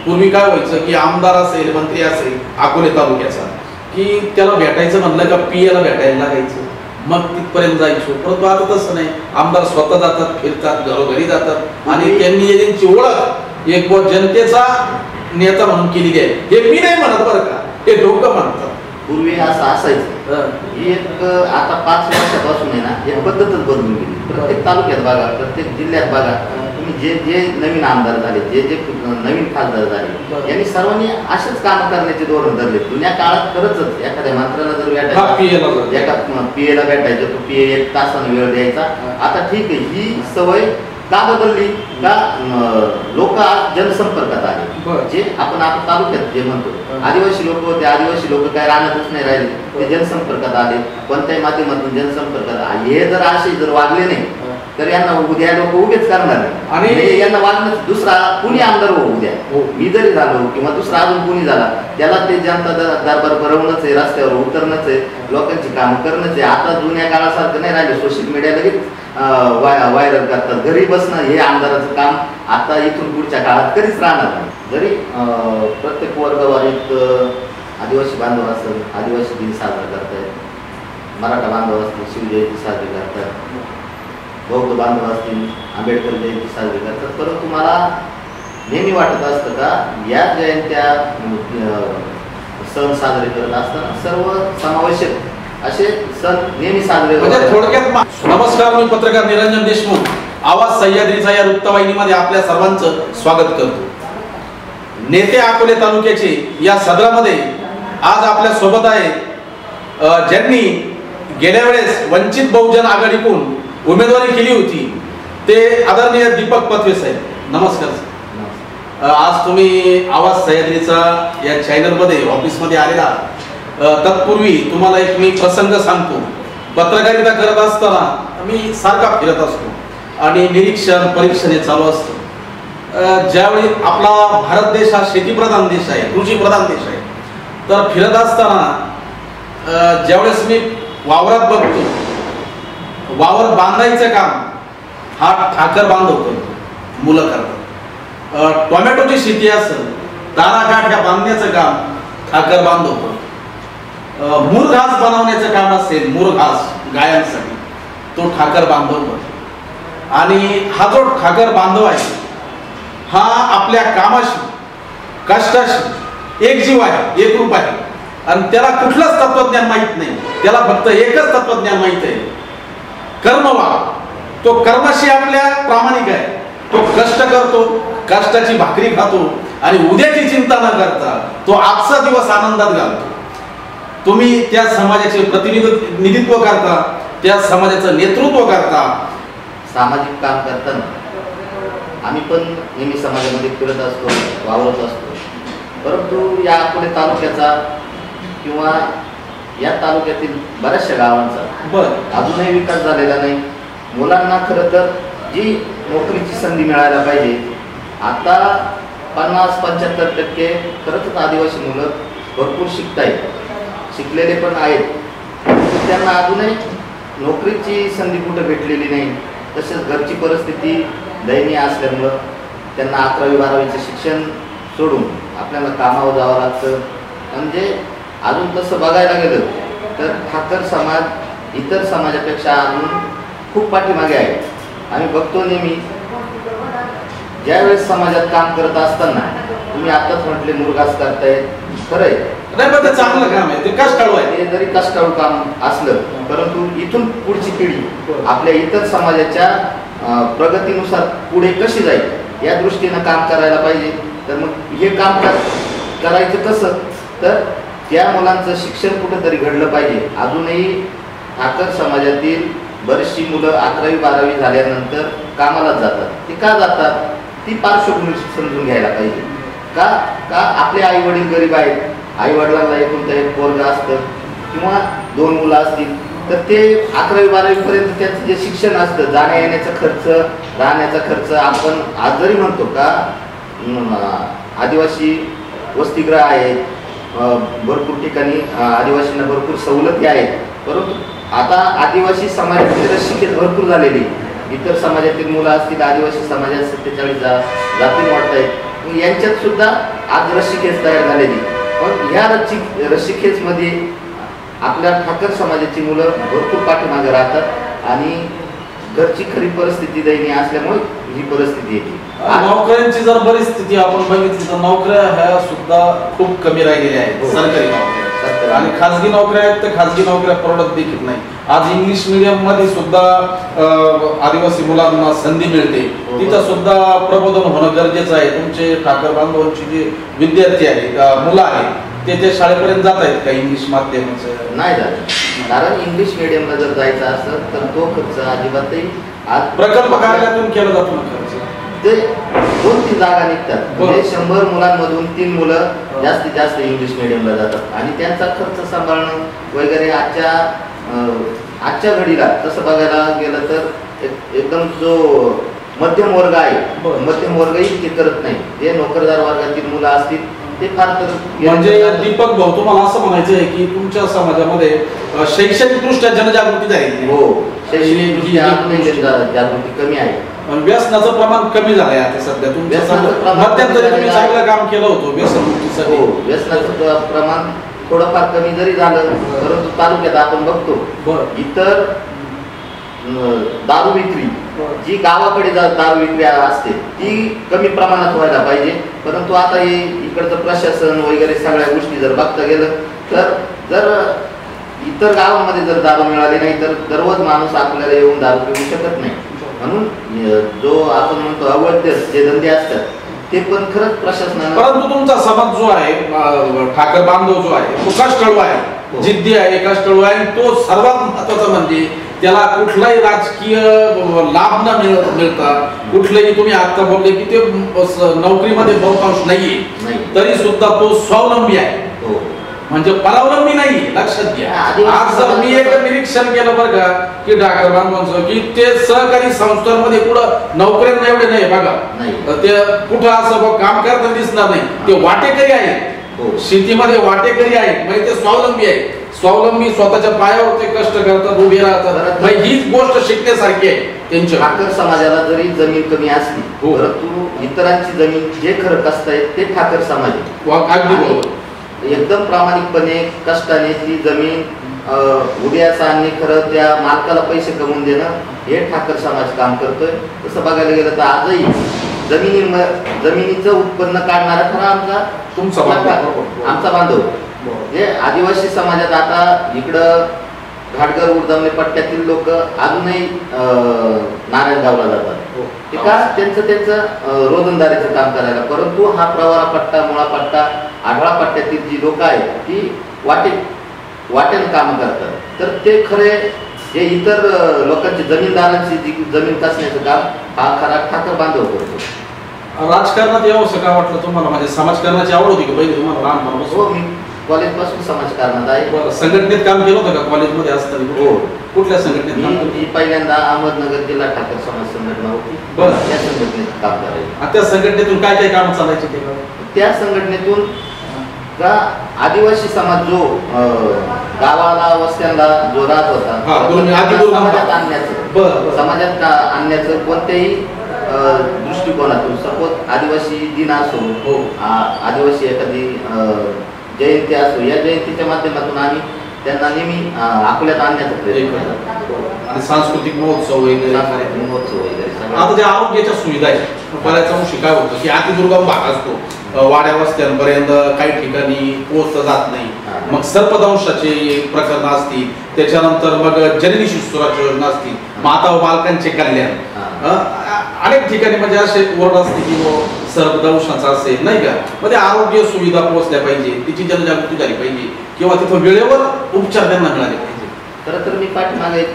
पूर्वी काय व्हायचं की आमदार असेल मंत्री असेल अकोले तालुक्याचा की त्याला भेटायचं म्हणलं का पियाला भेटायला लागायचं, मग तिथपर्यंत जायचो. परंतु आता तसं नाही, आमदार स्वतः जातात, फिरतात, घरोघरी जातात आणि त्यांनी त्यांची ओळख एक जनतेचा नेता म्हणून केलेली आहे. हे मी नाही म्हणत बरं का, हे लोक म्हणतात. पूर्वी असं असायचं, एक आता 5 वर्षापासून आहे ना एक पद्धतच बदलून गेली. प्रत्येक तालुक्यात बघा, प्रत्येक जिल्ह्यात बघा, तुम्ही जे नवीन आमदार झाले, जे नवीन खासदार झाले, यांनी सर्वांनी असेच काम करण्याचे धोरण धरले. जुन्या काळात खरंच एखाद्या मंत्र्याला जर भेटायचं, एका पीएला भेटायचं, तो पीए 1 तासाने वेळ द्यायचा. आता ठीक आहे, ही सवय का बदलली का लोक आज जनसंपर्कात आले. जे आपण आता तालुक्यात जे म्हणतो आदिवासी लोक होते, आदिवासी लोक काय राहणारच नाही राहिले, ते जनसंपर्कात आले, कोणत्याही माध्यमातून जनसंपर्कात आले. हे जर असे जर वागले नाही तर यांना उद्या लोक उभेच करणार नाही आणि यांना वागणं दुसरा कुणी आमदार हो उद्या, मी जरी झालो किंवा दुसरा अजून कुणी झाला, त्याला ते जनता दरबार भरवणंच आहे, रस्त्यावर उतरणंच आहे, लोकांची कामं करणंच आहे. आता जुन्या काळासारखं नाही राहिलं, सोशल मीडिया लगेच व्हायरल करतात. घरी बसणं हे आमदाराचं काम आता इथून पुढच्या काळात कधीच राहणार नाही. जरी प्रत्येक वर्गवारीत आदिवासी बांधव असेल, आदिवासी दिन साजरा करतायत, मराठा बांधव असतील शिवजयंती साजरी करतात, बौद्ध बांधव असतील आंबेडकर जयंती साजरी करतात. परंतु मला नेहमी वाटत असतं का या जयंत्या सण साजरे करत असताना सर्व समावेशक असे सण नेहमी साजरे म्हणजे थोडक्यात. नमस्कार, मी पत्रकार निरंजन देशमुख, आवाज सह्याद्रीचा या वृत्तवाहिनीमध्ये आपल्या सर्वांचं स्वागत करतो. नेते अकोले तालुक्याचे या सदरामध्ये आज आपल्या सोबत आहे ज्यांनी गेल्या वेळेस वंचित बहुजन आघाडीकडून उमेदवारी केली होती, ते आदरणीय दीपक पत्वे साहेब. नमस्कार सर. आज तुम्ही आवाज सह्याद्रीचा या चॅनलमध्ये ऑफिसमध्ये आलेला. तत्पूर्वी तुम्हाला एक मी प्रसंग सांगतो. पत्रकारिता करत असताना मी सारखा फिरत असतो आणि निरीक्षण परीक्षण हे चालू असतं. ज्यावेळी आपला भारत देश हा शेतीप्रधान देश आहे, कृषीप्रधान देश आहे, तर फिरत असताना ज्यावेळेस मी वावरात बघतो, वावर बांधायचं काम हा ठाकर बांधव करतो, मुलं करतात. टोमॅटोची शेती असेल, दारा काठ्या बांधण्याचं काम ठाकर बांधव करतो. मुरघास बनवण्याचं काम असेल, मुरघास गायांसाठी, तो ठाकर बांधव करतो. आणि हा जो ठाकर बांधव आहे हा आपल्या कामाशी, कष्टाशी एक जीव आहे, एक रूप आहे आणि त्याला कुठलंच तत्वज्ञान माहीत नाही. त्याला फक्त एकच तत्वज्ञान माहीत आहे, कर्म वा. तो कर्माशी आपल्या प्रामाणिक आहे, तो कष्ट करतो, कष्टाची भाकरी खातो आणि उद्याची चिंता न करता तो आजचा दिवस आनंदात घालतो. तुम्ही त्या समाजाचे प्रतिनिधित्व करता, त्या समाजाचं नेतृत्व करता. सामाजिक काम करताना आम्ही पण नेहमी समाजामध्ये फिरत असतो, वावरत असतो. परंतु या अकोले तालुक्याचा किंवा या तालुक्यातील बऱ्याचशा गावांचा अजूनही विकास झालेला नाही. मुलांना खरं तर जी नोकरीची संधी मिळायला पाहिजे, आता 50-75% खरंच आदिवासी मुलं भरपूर शिकतायत, शिकलेले पण आहेत, त्यांना अजूनही नोकरीची संधी कुठं भेटलेली नाही. तसेच घरची परिस्थिती दयनीय असल्यामुळं त्यांना 11वी-12वीचं शिक्षण सोडून आपल्याला कामावर जावं लागतं. म्हणजे अजून तसं बघायला गेलं तर ठाकर समाज इतर समाजापेक्षा अजून खूप पाठीमागे आहे. आम्ही बघतो नेहमी ज्यावेळेस समाजात काम करत असताना, तुम्ही आताच म्हटले मुरघास करताय, खरंय ते चांगलं काम आहे, ते कष्टाळू आहे. ते जरी कष्टाळू काम असलं, परंतु इथून पुढची पिढी आपल्या इतर समाजाच्या प्रगतीनुसार पुढे कशी जाईल या दृष्टीनं काम करायला पाहिजे. तर मग हे काम करायचं कसं, तर त्या मुलांचं शिक्षण कुठंतरी घडलं पाहिजे. अजूनही ठाकर समाजातील बरीचशी मुलं 11वी-12वी झाल्यानंतर कामालाच जातात. ते का जातात, ती पार्श्वभूमी समजून घ्यायला पाहिजे. का आपले आई वडील गरीब आहेत, आई वडिलांना एकूण एक पोरगा असतं किंवा 2 मुलं असतील, तर ते 11वी-12वी पर्यंत त्यांचं जे शिक्षण असतं, जाण्या येण्याचा खर्च, राहण्याचा खर्च, आपण आज जरी म्हणतो का आदिवासी वसतिगृह आहेत, भरपूर ठिकाणी आदिवासींना भरपूर सवलती आहेत, परंतु आता आदिवासी समाजातील रसिकेत भरपूर झालेली, इतर समाजातील मुलं असतील, आदिवासी समाजात 47 जाती वाढत आहेत, यांच्यात सुद्धा आज रस्सीखेच तयार झालेली, पण ह्या रस्सीखेचमध्ये आपल्या ठाकर समाजाची मुलं भरपूर पाठीमागे राहतात आणि घरची खरी परिस्थिती दयनीय असल्यामुळे ही परिस्थिती येते. नोकऱ्यांची जर बरीच स्थिती आपण बघितली तर नोकऱ्या ह्या सुद्धा खूप कमी राहिलेल्या आहेत. सरकारी नोकऱ्या आणि खाजगी नोकऱ्या आहेत तर खाजगी नोकऱ्या परवडत देखील नाही. आज इंग्लिश मीडियम मध्ये सुद्धा आदिवासी मुलांना संधी मिळते, तिथं सुद्धा प्रबोधन होणं गरजेचं आहे. तुमचे ठाकर बांधवांची जे विद्यार्थी आहेत, मुलं आहेत, ते त्या शाळेपर्यंत जात आहेत का इंग्लिश माध्यमाचं? नाही जात. कारण इंग्लिश मीडियमला जर जायचं असेल तर तो खर्च अजिबातही आज प्रकल्प कार्यालयातून केला जातो ना खर्च. ते 2-3 जागा निघतात, म्हणजे 100 मुलांमधून 3 मुलं जास्तीत जास्त इंग्लिश मीडियमला जातात आणि त्यांचा खर्च सांभाळणं वगैरे आजच्या घडीला तसं बघायला गेलं तर एकदम जो मध्यम वर्ग आहे, मध्यम वर्गही ते करत नाही. जे नोकरदार वर्गातील मुलं असतील ते फार तर म्हणजे दीपक भाऊ, तुम्हाला असं म्हणायचं आहे की तुमच्या समाजामध्ये शैक्षणिक दृष्ट्या जनजागृती झाली. हो, शैक्षणिक जागृती कमी आहे. व्यसनाचं प्रमाण कमी झालंय आता सध्या. मध्यंतरी तुम्ही चांगलं काम केलं होतं व्यसनमुक्तीसाठी. हो, व्यसनाचं प्रमाण थोडंफार कमी जरी झालं, परंतु तालुक्यात आपण बघतो इतर दारू विक्री जी गावाकडे दारू विक्री असते ती कमी प्रमाणात व्हायला पाहिजे. परंतु आता हे इकडचं प्रशासन वगैरे सगळ्या गोष्टी जर बघता गेलं तर जर इतर गावामध्ये जर दारू मिळाली नाही तर दररोज माणूस आपल्याला येऊन दारू पिऊ शकत नाही. म्हणून जो आपण म्हणतो अवैध जे धंदे असतात ते पण खरंच प्रशासनानं. परंतु तुमचा समाज जो आहे, ठाकर बांधव जो आहे, तो कष्टाळू आहे, जिद्दी आहे, कष्टाळू आहे. आणि तो सर्वात महत्वाचा म्हणजे त्याला कुठलाही राजकीय लाभ न मिळता, कुठलंही तुम्ही आता बोलले की ते नोकरीमध्ये बहुतांश नाहीये, तरी सुद्धा तो स्वावलंबी आहे. म्हणजे परावलंबी नाही. लक्षात घ्या, आज जर मी एक निरीक्षण केलं बरं का की ठाकर बांधवांचं की ते सहकारी संस्थांमध्ये कुठं नोकऱ्यांना एवढे नाही बघा, ते कुठं असं काम करताना दिसणार नाही. ते वाटेकरी आहेत, शेतीमध्ये वाटेकरी आहेत, म्हणजे ते स्वावलंबी आहे. स्वावलंबी स्वतःच्या पायावर ते कष्ट करतात, उभे राहतात. हीच गोष्ट शिकण्यासारखी आहे त्यांच्या. ठाकर समाजाला जरी जमीन कमी असली परंतु इतरांची जमीन जे खरं कष्ट ते ठाकर समाज अगदी बरोबर एकदम प्रामाणिकपणे कष्टाने ती जमीन उद्याचा आणि खरं त्या मालकाला पैसे कमवून देणं हे ठाकर समाज काम करतोय. तसं बघायला गेलं तर आजही जमिनीचं उत्पन्न काढणारा खरा आमचा बांधव. जे आदिवासी समाजात आता इकडं घाटगर उर्दमले पट्ट्यातील लोक अजूनही नारायणगावला जातात. ते का त्यांचं रोजंदारीचं काम करायला. परंतु हा प्रवारा पट्टा, मुळा पट्टा, आढळा पट्ट्यातील जी लोक आहेत ती वाटेन काम करतात. तर ते खरे जे इतर लोकांची जमीनदारांची जी जमीन कसण्याचं काम हा खरा ठाकर बांधव करतो. राजकारणात यावं का वाटलं तुम्हाला? म्हणजे समाजकारणाची आवड होती का पहिले तुम्हाला लहानपणापासून? हो, मी कॉलेजपासून समाजकारणात आहे. संघटनेत काम केलं होतं का कॉलेजमध्ये असताना? हो. कुठल्या संघटनेत? मी पहिल्यांदा अहमदनगर जिल्हा ठाकर समाज संघटना होती, त्या संघटनेत काम करायचं. त्या संघटनेतून काय काय काम चालायचे ते? त्या संघटनेतून का आदिवासी समाज जो गावाला वस्त्यांना जो राहत होता समाजात आणण्याचं कोणत्याही दृष्टिकोनातून, सपोज आदिवासी दिन असो, आदिवासी एखादी जयंती असो, या जयंतीच्या माध्यमातून आम्ही त्यांना नेहमी अकोल्यात आणण्याचा प्रयत्न केला. आणि सांस्कृतिक महोत्सव वगैरे. आता ज्या आरोग्याच्या सुविधा आहेत बऱ्याच अंशी काय होतं की अतिदुर्गम भाग असतो, वाड्या वस्त्यांपर्यंत काही ठिकाणी पोहोचलं जात नाही. मग सर्पदंशाचे प्रकरण असतील, त्याच्यानंतर मग जननी शिशुराची योजना असतील, माता व बालकांचे कल्याण, अनेक ठिकाणी म्हणजे असे वर्ड असते की सर्पदंशाचा असेल नाही का, मध्ये आरोग्य सुविधा पोहोचल्या पाहिजे, तिची जनजागृती झाली पाहिजे किंवा तिथं वेळेवर उपचार त्यांना मिळाले पाहिजे. खरं तर मी पाठीमागे एक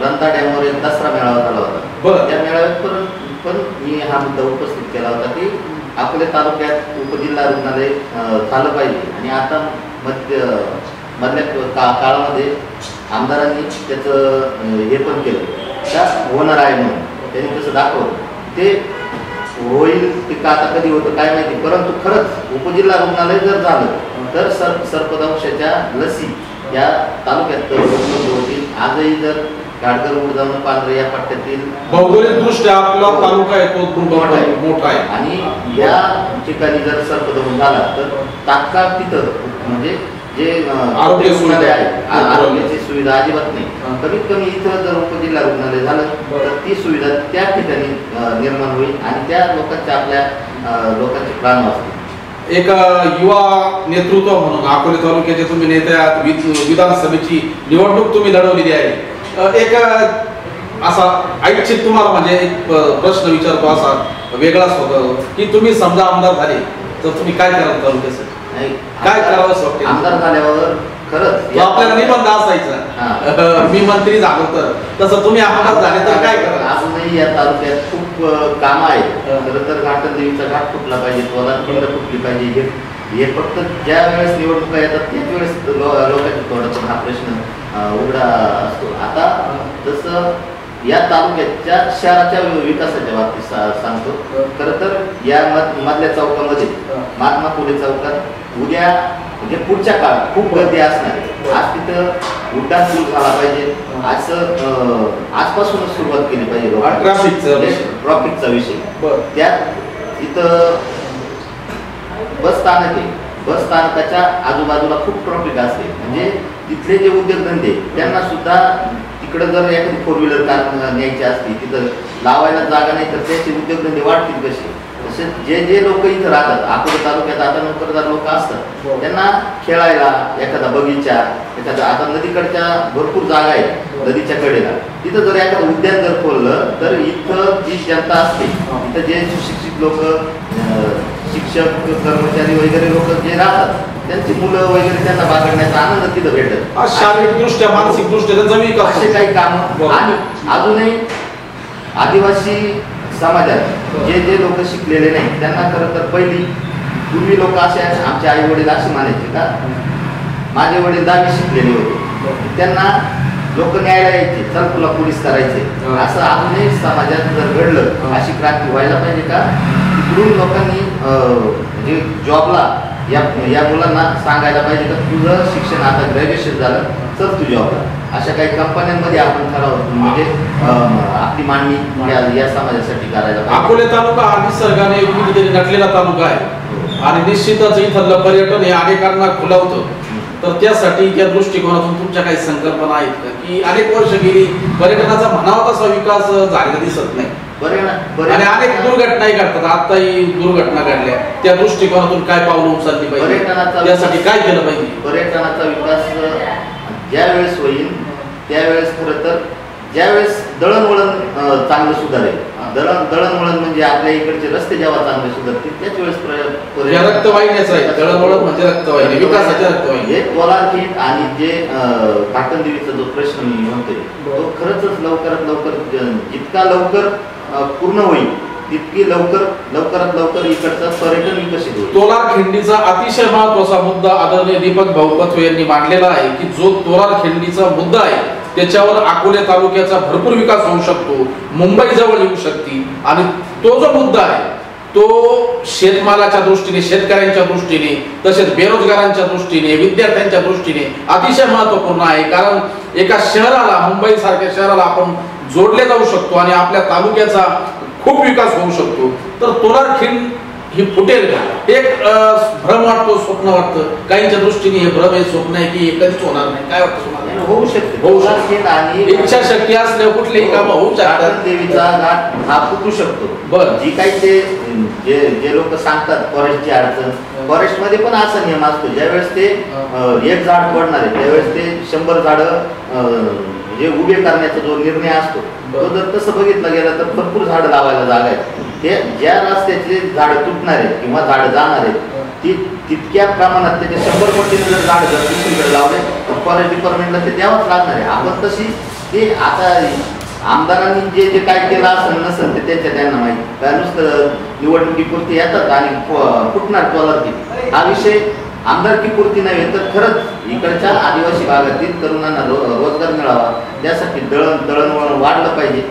रंधा डॅमवर एक दसरा मेळावा झाला होता. त्या मेळाव्यात पण मी हा मुद्दा उपस्थित केला होता की अकोले तालुक्यात उपजिल्हा रुग्णालय झालं पाहिजे. आणि आता मधल्या काळामध्ये आमदारांनी त्याचं हे पण केलं, त्या होणार आहे म्हणून त्यांनी तसं दाखवलं. ते होईल ते का आता कधी होतं काय माहिती, परंतु खरंच उपजिल्हा रुग्णालय जर झालं तर सर्पदंशाच्या लसी या तालुक्यात उपलब्ध होतील. आजही जर गाडगर उडजावणं पांढरे या पट्ट्यातील भौगोलिक दृष्ट्या आपला तालुका आहे तो खूप मोठा आहे आणि या ठिकाणी जर सर्पदंश झाला तर तात्काळ तिथं म्हणजे जे आरोग्य सुविधा आहे, आरोग्याची सुविधा अजिबात नाही. कमीत कमी इथं जर उपजिल्हा रुग्णालय झालं तर ती सुविधा त्या ठिकाणी निर्माण होईल आणि त्या लोकांच्या आपल्या लोकांचे प्राण वाचतील. एक युवा नेतृत्व म्हणून अकोले तालुक्याचे तुम्ही नेते आहात, विधानसभेची निवडणूक तुम्ही लढवलेली आहे. एक असा ऐच्छिक तुम्हाला म्हणजे एक प्रश्न विचारतो असा वेगळाच होतो की तुम्ही समजा आमदार झाले तर तुम्ही काय कराल तालुक्यासाठी, काय करावं असं वाटतं? आमदार झाल्यावर खरंच आपल्याला निबंध असायचा मी मंत्री झालो तर, तसं तुम्ही आमदार झाले तर काय कराल? अजूनही या तालुक्यात खूप कामं आहेत. खरं तर घाटन देवीचा घाट फुटला पाहिजे, तोलांड फुटली पाहिजे. हे फक्त ज्या वेळेस निवडणुका येतात त्याच वेळेस लोकांच्या तोंडातून हा प्रश्न उघडा असतो. आता जसं या तालुक्याच्या शहराच्या विकासाच्या बाबतीत सांगतो. खरं तर या मधल्या चौकामध्ये महात्मा फुले चौकात उद्या म्हणजे पुढच्या काळात खूप गर्दी असणार आहे. आज तिथं उड्डाण पूल झाला पाहिजे, असं आजपासूनच सुरुवात केली पाहिजे. ट्रॉफिकचा विषय त्यात इथं बस स्थानक आहे, बस स्थानकाच्या आजूबाजूला खूप ट्रॉफिक असते. म्हणजे तिथले जे उद्योगधंदे त्यांना सुद्धा तिकडं जर एखादी 4 व्हीलर कार न्यायची असली तिथं लावायला जागा नाही तर त्याचे उद्योगधंदे वाढतील कसे? तसेच जे लोक इथं राहतात अकोले तालुक्यात आता नोकरदार लोक असतात त्यांना खेळायला एखादा बगीचा, एखादा आता नदीकडच्या भरपूर जागा आहेत नदीच्या कडेला, तिथं जर एखादं उद्यान जर खोललं तर इथं जी जनता असते इथं जे सुशिक्षित लोक, शिक्षक, कर्मचारी वगैरे लोक जे राहतात त्यांची मुलं वगैरे त्यांना बागडण्याचा आनंद तिथं भेटत. शारीरिक दृष्ट्या, मानसिक दृष्ट्या जमीन असे काही काम. आणि अजूनही आदिवासी समाजात जे लोक शिकलेले नाही त्यांना खरं तर पूर्वी लोक असे आमचे आई वडील असे म्हणायचे का माझे वडील 10वी शिकलेले होते, त्यांना लोक न्यायला यायचे, चल तुला पोलीस करायचे. असं अजूनही समाजात जर घडलं अशी क्रांती व्हायला पाहिजे का तिकडून लोकांनी म्हणजे जॉबला या मुलांना सांगायला पाहिजे का तुझं शिक्षण आता ग्रॅज्युएशन झालं तर तू जॉबला. अशा काही कंपन्यांमध्ये आपण ठराव म्हणजे आपली मांडणी या समाजासाठी करायला पाहिजे. अकोले तालुका हा निसर्गाने कुठेतरी नटलेला तालुका आहे आणि निश्चितच इथलं पर्यटन हे अनेकांना खुलवतं. तर त्यासाठी या दृष्टिकोनातून तुमच्या काही संकल्पना आहेत का की अनेक वर्ष गेली पर्यटनाचा म्हणावा तसा विकास झालेला दिसत नाही आणि अनेक दुर्घटनाही घडतात, आताही दुर्घटना घडल्या, त्या दृष्टिकोनातून काय पावलं उचलली पाहिजे, त्यासाठी काय केलं पाहिजे? पर्यटनाचा विकास ज्यावेळेस होईल त्यावेळेस खरं तर ज्यावेळेस दळणवळण चांगलं सुधारेल, दळणवळण म्हणजे आपल्या इकडचे रस्ते जेव्हा चांगले सुधारतील त्याच वेळेस रक्तवाहिन्याचं आहे दळणवळण म्हणजे रक्तवाहिनी, विकासाच्या रक्तवाहिनी. हे कोलारखीट आणि जे घाटन देवीचा जो प्रश्न मी म्हणतोय तो खरंच लवकरात लवकर जितका लवकर पूर्ण होईल तितकी लवकरात लवकर इकडचं पर्यटन विकसित होईल. तोलार खिंडीचा अतिशय महत्वाचा मुद्दा आदरणीय दीपक भाऊ पथवे यांनी मांडलेला आहे की जो तोलार खिंडीचा मुद्दा आहे त्याच्यावर अकोले तालुक्याचा भरपूर विकास होऊ शकतो, मुंबई जवळ येऊ शकते. आणि तो जो मुद्दा आहे तो शेतमालाच्या दृष्टीने, शेतकऱ्यांच्या दृष्टीने, तसेच बेरोजगारांच्या दृष्टीने, विद्यार्थ्यांच्या दृष्टीने अतिशय महत्वपूर्ण आहे. कारण एका शहराला, मुंबई सारख्या शहराला आपण जोडले जाऊ शकतो आणि आपल्या तालुक्याचा खूप विकास होऊ शकतो. तर तोलार खिंड ही फुटेल का? एक भ्रम वाटतो, स्वप्न वाटतं काहींच्या दृष्टीने हे भ्रम आहे, स्वप्न आहे की हे कधीच होणार नाही. काय वाटतं तुम्हाला? होऊ शकते आणि इच्छा शक्ती असल्यावर कुठलेही काम होऊ शकतात. देवीचा घाट हा फुटू शकतो. बरं, जी काही जे लोक सांगतात फॉरेस्टची अडचण, फॉरेस्टमध्ये पण असा नियम असतो ज्यावेळेस ते एक झाड पडणार आहे त्यावेळेस ते 100 झाडं जे उभे करण्याचा जो निर्णय असतो तो जर तसं बघितलं गेलं तर भरपूर झाडं लावायला जागा आहे. ते ज्या रस्त्याचे झाडं तुटणार आहेत किंवा झाडं जाणार आहेत तितक्या प्रमाणात त्याचे 100 पटीने जर झाड जर दुसरीकडे लावले तर फॉरेस्ट डिपार्टमेंटला ते द्यावंच लागणार आहे. आपण तशी ते आता आमदारांनी जे काय केलं असेल नसेल ते त्यांना माहिती, काय नुसतं निवडणुकीपुरती येतात आणि फुटणार तोलारखी. हा विषय आमदारकीपुरती नव्हे तर खरंच इकडच्या आदिवासी भागातील तरुणांना रोजगार मिळावा त्यासाठी दळणवळण वाढलं पाहिजे.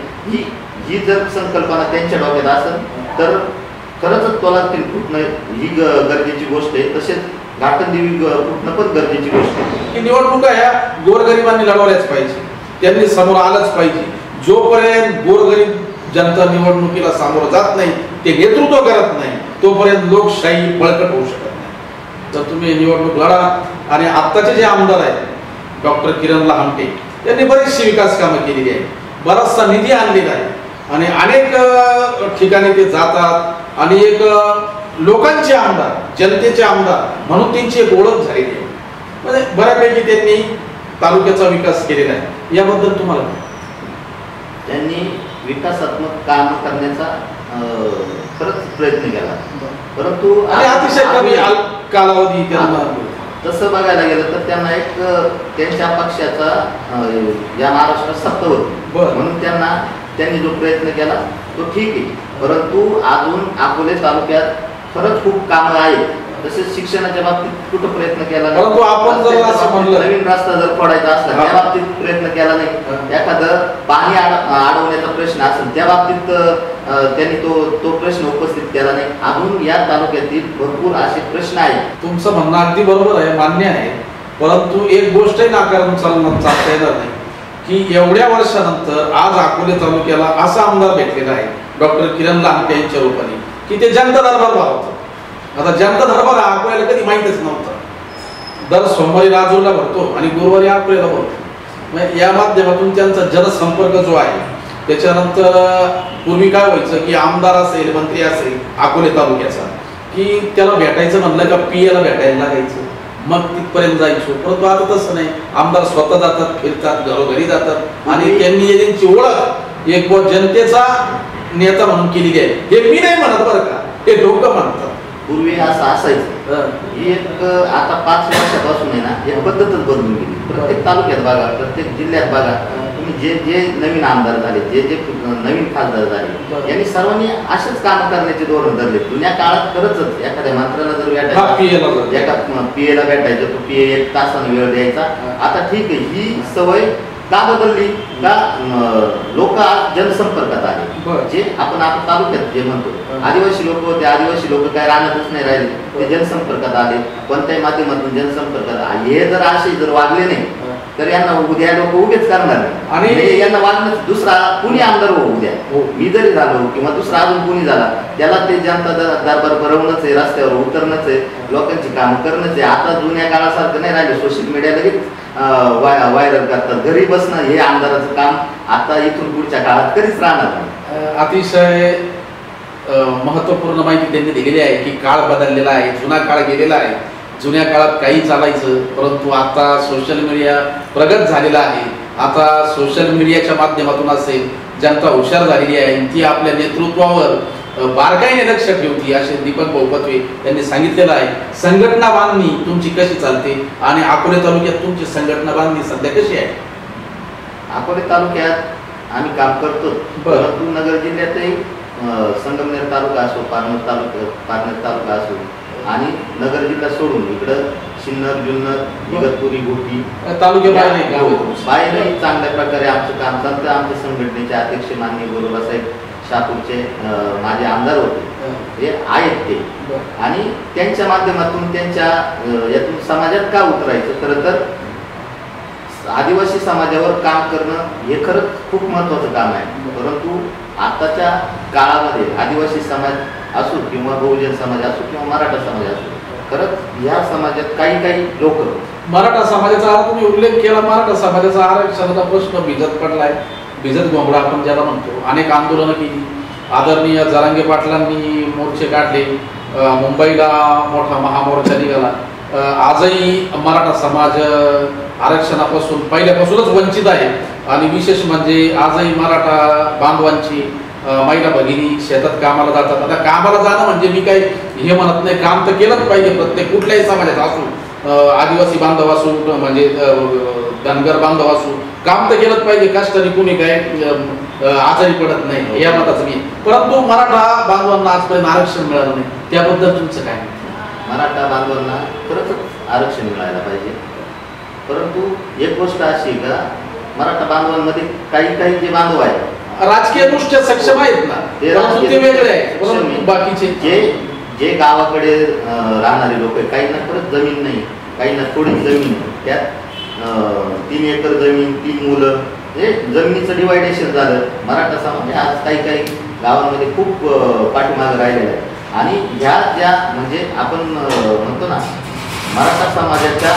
ही जर संकल्पना त्यांच्या डोक्यात असेल तर खरंच तोलारखी फुटणं ही गरजेची गोष्ट आहे. तसेच घाटन देवी फुटणं पण गरजेची गोष्ट आहे. निवडणुका ह्या गोरगरिबांनी लढवल्याच पाहिजे. त्यांनी समोर आलंच पाहिजे. जोपर्यंत गोरगरीब जनता निवडणुकीला सामोरं जात नाही, ते नेतृत्व करत नाही, तोपर्यंत लोकशाही बळकट होऊ शकत नाही. तर तुम्ही निवडणूक लढा. आणि आत्ताचे जे आमदार आहेत डॉक्टर किरण लहामटे यांनी बरीचशी विकास कामं केलेली आहेत, बराचसा निधी आणलेला आहे आणि अनेक ठिकाणी ते जातात आणि एक लोकांचे आमदार, जनतेचे आमदार म्हणून त्यांची एक ओळख झालेली आहे. म्हणजे बऱ्यापैकी त्यांनी तालुक्याचा विकास केलेला आहे. याबद्दल तुम्हाला त्यांनी विकासात्मक काम करण्याचा खरंच प्रयत्न केला, परंतु अतिशय कमी कालावधी त्यांना. तसं बघायला गेलं तर त्यांना एक त्यांच्या पक्षाचा या महाराष्ट्रात सत्ता होती म्हणून त्यांनी जो प्रयत्न केला तो ठीक आहे. परंतु अजून अकोले तालुक्यात खरंच खूप कामं आहेत. तसेच शिक्षणाच्या बाबतीत कुठं प्रयत्न केला नाही. परंतु आपण जर असं म्हणलं नवीन रस्ता जर फोडायचा असला त्या बाबतीत प्रयत्न केला नाही. एखादं पाणी अडवण्याचा प्रश्न असेल त्या बाबतीत त्यांनी तो प्रश्न उपस्थित केला नाही. अजून या तालुक्यातील भरपूर असे प्रश्न आहेत. तुमचं म्हणणं अगदी बरोबर आहे, मान्य आहे. परंतु एक गोष्टही नाकारून चालता येणार नाही की एवढ्या वर्षानंतर आज अकोले तालुक्याला असा आमदार भेटलेला आहे डॉक्टर किरण लहामटे यांच्या रूपाने की ते जनता दरबार भरवतात. आता जनता दरबार हा अकोल्याला कधी माहितच नव्हता. दर सोमवारी राजूरला भरतो आणि गुरुवारी अकोल्याला भरतो. या माध्यमातून त्यांचा जनसंपर्क जो आहे, त्याच्यानंतर पूर्वी काय व्हायचं की आमदार असेल, मंत्री असेल अकोले तालुक्याचा की त्याला भेटायचं म्हणलं का पियाला भेटायला लागायचं, मग तिथपर्यंत जायचो. परंतु आता तसं नाही, आमदार स्वतः जातात, फिरतात, घरोघरी जातात आणि त्यांनी त्यांची ओळख एक जनतेचा नेता म्हणून केलेली आहे. हे मी नाही म्हणत बरं का, हे लोक म्हणतात. पूर्वी असं असायचं, ही एक आता 5 वर्षापासून आहे ना एक पद्धतच बदलून गेली. प्रत्येक तालुक्यात बघा, प्रत्येक जिल्ह्यात बघा, तुम्ही जे नवीन आमदार झाले, जे नवीन खासदार झाले, यांनी सर्वांनी असेच काम करण्याचे धोरण धरले. जुन्या काळात खरंच एखाद्या मंत्र्याला जर भेटायचं, एका पीएला भेटायचं, तो पीए 1 तासाने वेळ द्यायचा. आता ठीक आहे, ही सवय का बदलली का लोक आज जनसंपर्कात आले. जे आपण आता तालुक्यात जे म्हणतो आदिवासी लोक होते, आदिवासी लोक काय राहणारच नाही राहिले, ते जनसंपर्कात आले. कोणत्याही माध्यमातून जनसंपर्कात आले. हे जर असे जर वागले नाही तर यांना उद्या लोक उभेच करणार नाही आणि यांना वागणं दुसरा कुणी आमदार हो उद्या, मी जरी झालो किंवा दुसरा अजून कुणी झाला, त्याला ते जनता दरबार भरवणंच आहे, रस्त्यावर उतरणंच आहे, लोकांची कामं करणंच आहे. आता जुन्या काळासारखं नाही राहिले. सोशल मीडिया लगेच व्हायरल करतात. घरी बसणं हे आमदाराचं काम आता इथून पुढच्या काळात कधीच राहणार नाही. अतिशय महत्वपूर्ण माहिती त्यांनी दिलेली आहे की काळ बदललेला आहे, जुना काळ गेलेला आहे. जुन्या काळात काही चालायचं, परंतु आता सोशल मीडिया प्रगत झालेला आहे. आता सोशल मीडियाच्या माध्यमातून असेल जनता हुशार झालेली आहे, ती आपल्या नेतृत्वावर बारकाईने लक्ष ठेवती, असे दीपक भोपत्वे यांनी सांगितलेलं आहे. संघटना बांधणी तुमची कशी चालते आणि अकोले तालुक्यात तुमची संघटना बांधणी सध्या कशी आहे? अकोले तालुक्यात आम्ही काम करतो, परंतु नगर जिल्ह्यातही संगमनेर तालुका असो, पारनेर तालुका असो आणि नगर जिल्हा सोडून इकडं सिन्नर, जुन्नर, इगतपुरी, गोटी बाहेरही चांगल्या प्रकारे आमचं काम चालतं. आमच्या संघटनेचे अध्यक्ष माननीय गोरोबासाहेब शापूरचे माझे आमदार होते, ते आहेत ते, आणि त्यांच्या माध्यमातून त्यांच्या यातून समाजात का उतरायचं. खरं तर आदिवासी समाजावर काम करणं हे खरंच खूप महत्त्वाचं काम आहे. परंतु आताच्या काळामध्ये आदिवासी समाज असो किंवा बहुजन समाज असो किंवा मराठा समाज असो, खरंच या समाजात काही लोक, मराठा समाजाचा तुम्ही उल्लेख केला, मराठा समाजाचा आरक्षणाचा प्रश्न भिजत पडलाय, भिजत घोंगडा आपण ज्याला म्हणतो. अनेक आंदोलनं केली, आदरणीय जरांगे पाटलांनी मोर्चे काढले, मुंबईला मोठा महामोर्चा निघाला. आजही मराठा समाज आरक्षणापासून पहिल्यापासूनच वंचित आहे आणि विशेष म्हणजे आजही मराठा बांधवांची महिला भगिनी शेतात कामाला जातात. आता कामाला जाणं म्हणजे मी काही हे म्हणत नाही, काम तर केलंच पाहिजे प्रत्येक कुठल्याही समाजात असू, आदिवासी बांधव असू म्हणजे धनगर बांधव असू, काम तर केलंच पाहिजे. कष्टाने कुणी काय आजारी पडत नाही या मताचं मी. परंतु मराठा बांधवांना आजपर्यंत आरक्षण मिळालं नाही, त्याबद्दल तुमचं काय? मराठा बांधवांना खरंच आरक्षण मिळायला पाहिजे. परंतु एक गोष्ट अशी का मराठा बांधवांमध्ये काही जे बांधव आहेत राजकीय दृष्ट्या सक्षम आहेत ना, ते वेगळे आहेत. बाकीचे जे गावाकडे राहणारे लोक आहेत, काहींना खरंच जमीन नाही, काहींना थोडी जमीन, त्यात 3 एकर जमीन, 3 मुलं, म्हणजे जमिनीचं डिवायडेशन झालं. मराठा समाज आज काही गावांमध्ये खूप पाठीमागे राहिलेला आहे. आणि ह्या ज्या म्हणजे आपण म्हणतो ना मराठा समाजाच्या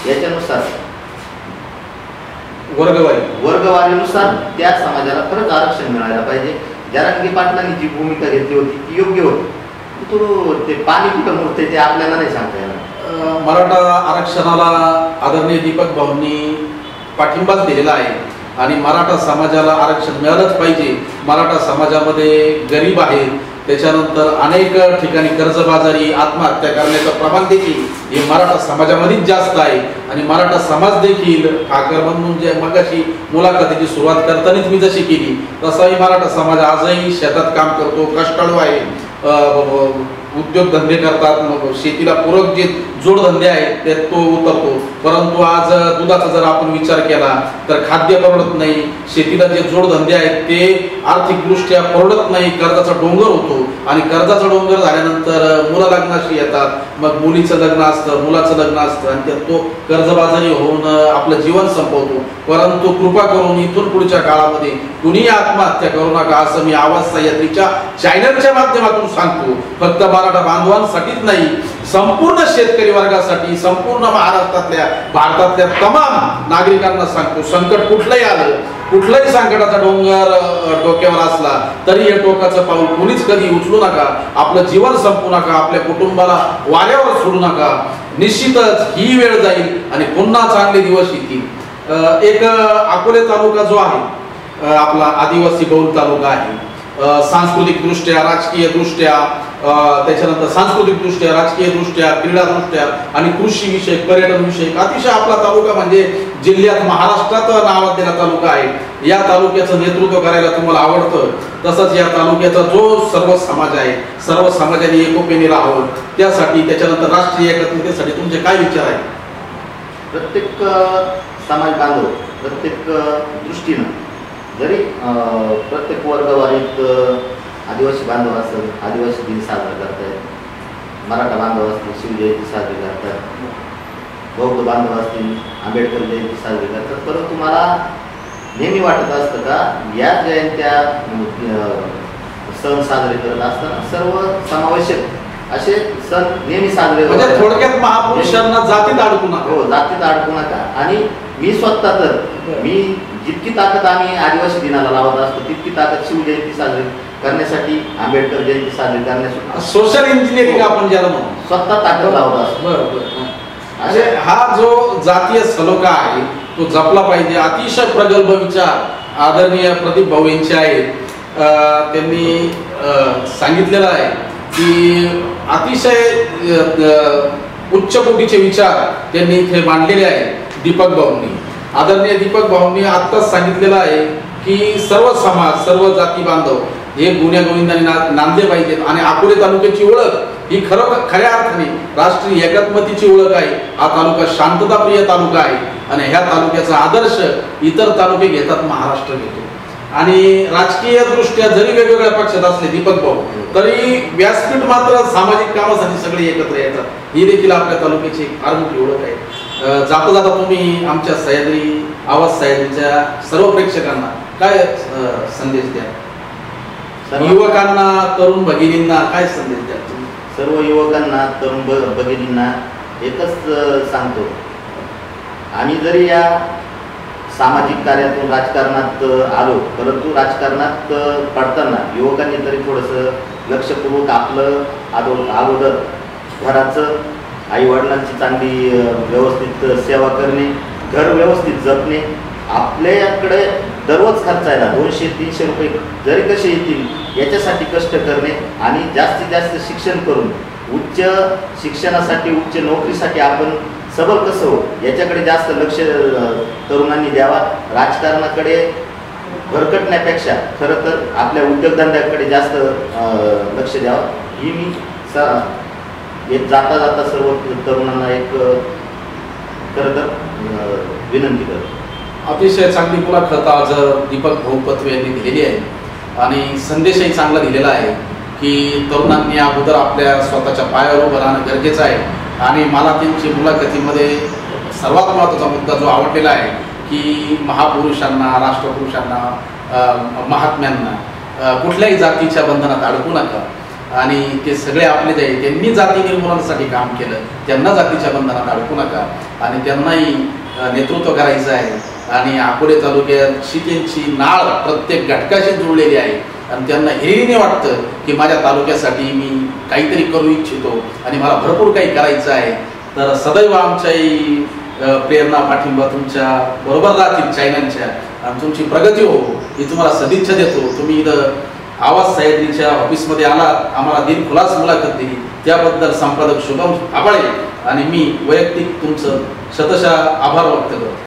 याच्यानुसार वर्गवारीनुसार त्या समाजाला खरंच आरक्षण मिळायला पाहिजे. जरांगे पाटलांनी जी भूमिका घेतली होती ती योग्य होती. तो ते पाणी कुठं मुरते ते आपल्याला नाही सांगता येणार. मराठा आरक्षणाला आदरणीय दीपक भाऊंनी पाठिंबाच दिलेला आहे आणि मराठा समाजाला आरक्षण मिळालंच पाहिजे. मराठा समाजामध्ये गरीब आहे, त्याच्यानंतर अनेक ठिकाणी कर्जबाजारी आत्महत्या करण्याचं प्रमाण देखील हे मराठा समाजामध्येच जास्त आहे. आणि मराठा समाज देखील ठाकर म्हणून जे मगाशी मुलाखतीची सुरुवात करतानाच मी जशी केली तसाही मराठा समाज आजही शेतात काम करतो, कष्टाळू आहे, उद्योगधंदे करतात, मग शेतीला पूरक जे जोडधंदे आहेत त्यात तो उतरतो. परंतु आज दुधाचा जर आपण विचार केला तर खाद्य परवडत नाही, शेतीला जे जोडधंदे आहेत ते आर्थिकदृष्ट्या परवडत नाही, कर्जाचा डोंगर होतो. आणि कर्जाचा डोंगर झाल्यानंतर मुलं लग्नाशी येतात, मग मुलीचं लग्न असतं, मुलाचं लग्न असतं आणि त्यात तो कर्जबाजारी होऊन आपलं जीवन संपवतो. परंतु कृपा करून इथून पुढच्या काळामध्ये कुणीही आत्महत्या करू नका असं मी आवाज सह्याद्रीच्या चॅनलच्या माध्यमातून सांगतो. फक्त मराठा बांधवांसाठीच नाही, संपूर्ण शेतकरी वर्गासाठी, संपूर्ण महाराष्ट्रातल्या भारतातल्या तमाम नागरिकांना सांगतो. संकट कुठलंही आलं, कुठलाही संकटाचा डोंगर डोक्यावर असला तरी हे टोकाचं पाऊल कुणीच कधी उचलू नका, आपलं जीवन संपू नका, आपल्या कुटुंबाला वाऱ्यावर सोडू नका. निश्चितच ही वेळ जाईल आणि पुन्हा चांगले दिवस येतील. एक अकोले तालुका जो आहे आपला आदिवासी बहुल तालुका आहे, सांस्कृतिक दृष्ट्या, राजकीय दृष्ट्या, त्याच्यानंतर सांस्कृतिक दृष्ट्या, राजकीय दृष्ट्या, क्रीडा दृष्ट्या आणि कृषी विषयक, पर्यटन विषयक अतिशय आपला तालुका म्हणजे जिल्ह्यात महाराष्ट्रात नावाजलेला तालुका आहे. या तालुक्याचं नेतृत्व करायला तुम्हाला आवडतं, तसंच या तालुक्याचा जो सर्व समाज आहे, सर्व समाजाने एकोप्याने राहावं त्यासाठी, त्याच्यानंतर राष्ट्रीय एकत्रितेसाठी तुमचे काय विचार आहेत? प्रत्येक समाज बांधव प्रत्येक दृष्टीनं जरी प्रत्येक वर्गवारीत आदिवासी बांधव असेल, आदिवासी दिन साजरा करतायत, मराठा बांधव असतील शिवजयंती साजरी करतात, बौद्ध बांधव असतील आंबेडकर जयंती साजरी करतात. परंतु मला नेहमी वाटत असतं का या जयंत्या सण साजरे करत असताना सर्व समावेशक असे सण नेहमी साजरे म्हणजे थोडक्यात महापुरुषांना जातीत अडकू नका. हो, जातीत अडकू नका. आणि मी स्वतः तर मी जितकी ताकद आम्ही आदिवासी दिनाला लावत असतो तितकी ताकद शिवजयंती साजरी करण्यासाठी, आंबेडकर जयंती साजरी करण्यासाठी, सोशल इंजिनिअरिंग आपण ज्याला म्हणतो, स्वतः ताकद लावत असतो. बरोबर. म्हणजे हा जो जातीय सलोखा आहे तो जपला पाहिजे. अतिशय प्रगल्भ विचार आदरणीय प्रदीप भाऊ यांचे आहेत. त्यांनी सांगितलेलं आहे की अतिशय उच्च कोटीचे विचार त्यांनी इथे मांडलेले आहेत दीपक भाऊंनी. आदरणीय दीपक भाऊंनी आत्ताच सांगितलेलं आहे की सर्व समाज, सर्व जाती बांधव हे गुण्या गोविंदाने नांदले पाहिजेत. आणि अकोले तालुक्याची ओळख ही खऱ्या अर्थाने राष्ट्रीय एकात्मतेची ओळख आहे. हा तालुका शांतताप्रिय तालुका आहे आणि ह्या तालुक्याचा आदर्श इतर तालुके घेतात, महाराष्ट्र घेतो. आणि राजकीय दृष्ट्या जरी वेगवेगळ्या पक्षात असले दीपक भाऊ तरी व्यासपीठ मात्र सामाजिक कामासाठी सगळे एकत्र येतात. ही देखील आपल्या तालुक्याची फार मोठी ओळख आहे. जाता जाता तुम्ही आमच्या सह्याद्री आवाज सह्याद्रीच्या सर्व प्रेक्षकांना काय संदेश द्या? युवकांना, तरुण भगिनींना काय संदेश द्या? सर्व युवकांना, तरुण भगिनींना एकच सांगतो, आम्ही जरी या सामाजिक कार्यातून राजकारणात आलो, परंतु राजकारणात पडताना युवकांनी तरी थोडंसं लक्षपूर्वक आपलं अगोदर घराचं, आई वडिलांची चांगली व्यवस्थित सेवा करणे, घर व्यवस्थित जपणे, आपल्याकडे दररोज खर्चायला 200-300 रुपये जरी कसे येतील याच्यासाठी कष्ट करणे आणि जास्तीत जास्त शिक्षण करून उच्च शिक्षणासाठी, उच्च नोकरीसाठी आपण सबल कसं हो याच्याकडे जास्त लक्ष तरुणांनी द्यावा. राजकारणाकडे भरकटण्यापेक्षा खरं तर आपल्या उद्योगधंद्याकडे जास्त लक्ष द्यावं ही मी एक जाता जाता सर्व तरुणांना एक खरं तर विनंती करतो. अतिशय चांगली मुलाखत आज दीपक भाऊ पत्वे यांनी दिलेली आहे आणि संदेशही चांगला दिलेला आहे की तरुणांनी अगोदर आपल्या स्वतःच्या पायावर उभं राहणं गरजेचं आहे. आणि मला त्यांची मुलाखतीमध्ये सर्वात महत्त्वाचा मुद्दा जो आवडलेला आहे की महापुरुषांना, राष्ट्रपुरुषांना, महात्म्यांना कुठल्याही जातीच्या बंधनात अडकू नका आणि ते सगळे आपले जे त्यांनी जाती निर्मूलनासाठी काम केलं, त्यांना जातीच्या बंधनात अडकू नका आणि त्यांनाही नेतृत्व करायचं आहे आणि अकोले तालुक्याची त्यांची नाळ प्रत्येक घटकाशी जुळलेली आहे आणि त्यांना हेही वाटतं की माझ्या तालुक्यासाठी मी काहीतरी करू इच्छितो आणि मला भरपूर काही करायचं आहे. तर सदैव आमच्याही प्रेरणा, पाठिंबा तुमच्या बरोबर राहतील चॅनलच्या आणि तुमची प्रगती हो ही तुम्हाला सदिच्छा देतो. तुम्ही इथं आवाज सह्याद्रीच्या ऑफिसमध्ये आलात, आम्हाला दिनखुलास मुलाखत दिली, त्याबद्दल संपादक शुभम आबाळे आणि मी वैयक्तिक तुमचं शतशः आभार व्यक्त करतो.